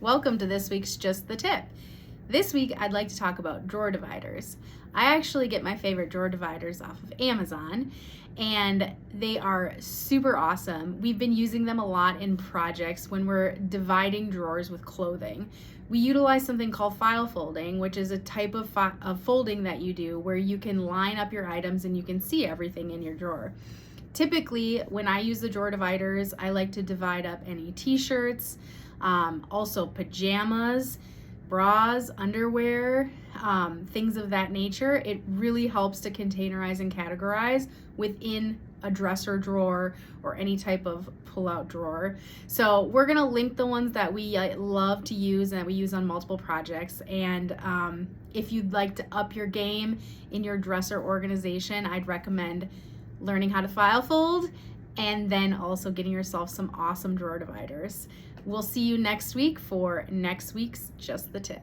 Welcome to this week's Just the Tip. This week I'd like to talk about drawer dividers. I actually get my favorite drawer dividers off of Amazon and they are super awesome. We've been using them a lot in projects when we're dividing drawers with clothing. We utilize something called file folding, which is a type of folding that you do where you can line up your items and you can see everything in your drawer. Typically, when I use the drawer dividers, I like to divide up any t-shirts, also pajamas, bras, underwear, things of that nature. It really helps to containerize and categorize within a dresser drawer or any type of pull-out drawer. So we're gonna link the ones that we love to use and that we use on multiple projects. And if you'd like to up your game in your dresser organization, I'd recommend learning how to file fold and then also getting yourself some awesome drawer dividers. We'll see you next week for next week's Just the Tip.